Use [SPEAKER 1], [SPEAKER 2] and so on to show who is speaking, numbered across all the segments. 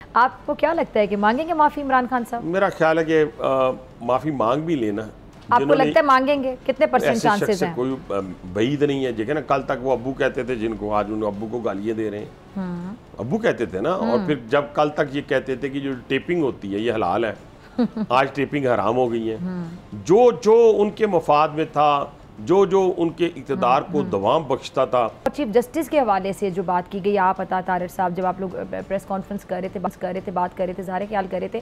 [SPEAKER 1] आपको क्या लगता है कि मांगेंगे माफ़ी इमरान खान साहब?
[SPEAKER 2] मेरा ख्याल है कि माफ़ी मांग भी लेना।
[SPEAKER 1] आपको लगता है मांगेंगे? कितने % चांसेस हैं?
[SPEAKER 2] कोई बईद नहीं है। देखे ना, कल तक वो अब्बू कहते थे जिनको, आज उन अब्बू को गालियाँ दे रहे हैं। अब्बू कहते थे ना, और फिर जब कल तक ये कहते थे कि जो टेपिंग होती है ये हलाल है, आज टेपिंग हराम हो गई है। जो जो उनके मफाद में था, जो जो उनके इक़्तिदार को दवाम बख्शता था।
[SPEAKER 1] चीफ जस्टिस के हवाले से जो बात की गई, आप अता तारिर साहब जब आप लोग प्रेस कॉन्फ्रेंस कर रहे थे, बात कर रहे थे, ज़ाहिर ख्याल कर रहे थे,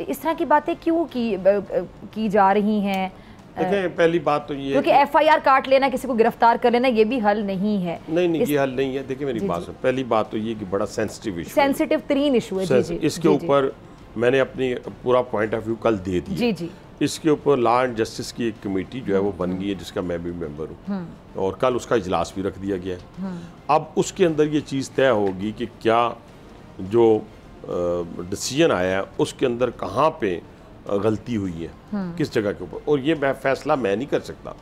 [SPEAKER 1] इस तरह की बातें क्यों की जा रही हैं?
[SPEAKER 2] देखें, पहली बात तो ये
[SPEAKER 1] क्योंकि FIR काट लेना, किसी को गिरफ्तार कर लेना, ये भी हल नहीं है।
[SPEAKER 2] नहीं, ये हल नहीं है। देखिए मेरी बात सुन, पहली बात तो ये कि बड़ा सेंसिटिव इशू,
[SPEAKER 1] सेंसिटिव तरीन इशू है।
[SPEAKER 2] इसके ऊपर मैंने अपनी पूरा पॉइंट ऑफ व्यू कल दे दिया। जी। इसके ऊपर लॉ एंड जस्टिस की एक कमेटी जो है वो बन गई है, जिसका मैं भी मेंबर हूँ, और कल उसका इजलास भी रख दिया गया है। अब उसके अंदर ये चीज़ तय होगी कि क्या जो डिसीजन आया है उसके अंदर कहाँ पे गलती हुई है, किस जगह के ऊपर। और ये फैसला मैं नहीं कर सकता,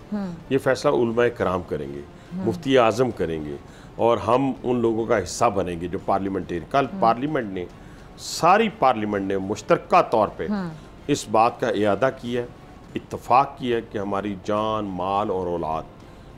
[SPEAKER 2] ये फैसला उलमाए कराम करेंगे, मुफ्ती आज़म करेंगे, और हम उन लोगों का हिस्सा बनेंगे जो पार्लियामेंटेरियन। कल पार्लियामेंट ने, सारी पार्लियामेंट ने मुश्तरका तौर पे इस बात का इरादा किया है, इत्तफाक किया है कि हमारी जान, माल और औलाद,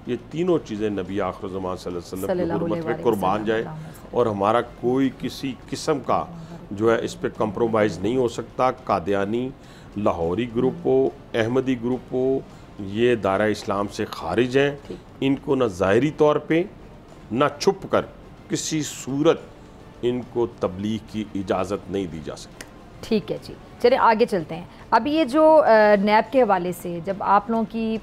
[SPEAKER 2] ये तीनों चीज़ें नबी आखिर ज़मान सल्लल्लाहु अलैहि वसल्लम की हुर्मत में कुर्बान जाए, और हमारा कोई किसी किस्म का जो है इस पर कंप्रोमाइज़ नहीं हो सकता। कादियानी, लाहौरी ग्रुप हो, अहमदी ग्रुप हो, ये दायरा इस्लाम से खारिज हैं। इनको न ज़ाहिरी तौर पे न छुप कर किसी सूरत इनको तबलीग की इजाज़त नहीं दी जा सकती।
[SPEAKER 1] ठीक है जी, चलिए आगे चलते हैं। अभी ये जो नैब के हवाले से, जब आप लोगों की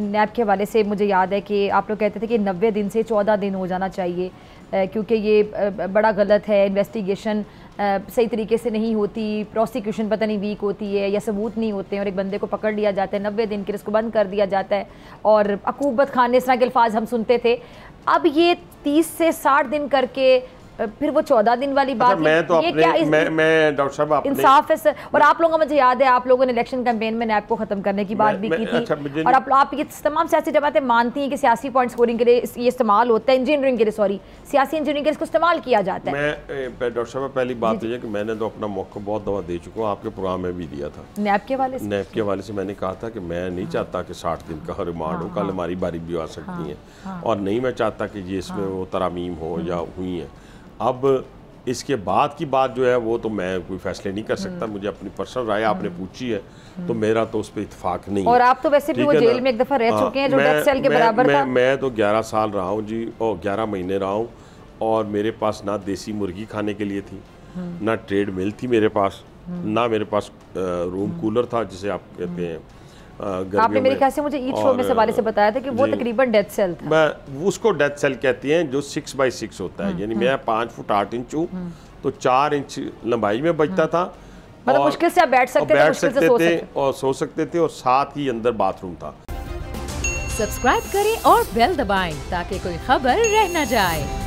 [SPEAKER 1] नैब के हवाले से मुझे याद है कि आप लोग कहते थे कि 90 दिन से 14 दिन हो जाना चाहिए, क्योंकि ये बड़ा गलत है, इन्वेस्टिगेशन सही तरीके से नहीं होती, प्रोसिक्यूशन पता नहीं वीक होती है या सबूत नहीं होते हैं, और एक बंदे को पकड़ लिया जाता है, 90 दिन के इसको बंद कर दिया जाता है, और अकूबत खान ने इस तरह के अल्फाज हम सुनते थे। अब ये 30 से 60 दिन करके फिर वो 14 दिन वाली बात।
[SPEAKER 2] मैं तो अपने, मैं डॉक्टर साहब अपने
[SPEAKER 1] इंसाफ है सर। और आप लोगों को, मुझे याद है आप लोगों ने इलेक्शन कैंपेन में नैब को खत्म करने की बात भी की थी, और आप ये तमाम सियासी जमातें मानती हैं कि सियासी पॉइंट स्कोरिंग के लिए ये इस्तेमाल होता है, इंजीनियरिंग के लिए, सॉरी, सियासी इंजीनियरिंग के लिए इसको इस्तेमाल किया जाता है।
[SPEAKER 2] मैं डॉक्टर साहब, पहली बात यह है कि मैंने तो अपना मौका बहुत दफा दे चुका हूँ, आपके प्रोग्राम में भी दिया था
[SPEAKER 1] नैब के हवाले से।
[SPEAKER 2] नैब के हवाले से मैंने कहा था कि मैं नहीं चाहता कि 60 दिन का रिमांड हो, कल हमारी बारी भी आ सकती है, और नहीं मैं चाहता कि ये इसमें वो तरामीम हो या हुई है। अब इसके बाद की बात जो है वो तो मैं कोई फैसले नहीं कर सकता, मुझे अपनी पर्सनल राय आपने पूछी है, तो मेरा तो उस पर इत्तेफाक नहीं है।
[SPEAKER 1] और आप तो वैसे भी वो जेल में एक दफ़ा रह चुके हैं, जो डेथ सेल के बराबर था।
[SPEAKER 2] मैं तो 11 साल रहा हूँ जी, और 11 महीने रहा हूँ, और मेरे पास ना देसी मुर्गी खाने के लिए थी, ना ट्रेड मिल थी मेरे पास, ना मेरे पास रूम कूलर था जिसे आप कहते हैं।
[SPEAKER 1] आपने मेरे ख्याल से मुझे ईद शो में इस हवाले से बताया था कि वो तकरीबन डेथ सेल था।
[SPEAKER 2] मैं उसको डेथ सेल कहते हैं, जो 6x6 होता है, यानी मैं 5 फुट 8 इंच हूँ, तो 4 इंच लंबाई में बचता था,
[SPEAKER 1] मतलब मुश्किल से आप बैठ सकते थे
[SPEAKER 2] और सो सकते थे, और साथ ही अंदर बाथरूम था।
[SPEAKER 3] सब्सक्राइब करें और बेल दबाएं ताकि कोई खबर रह न जाए।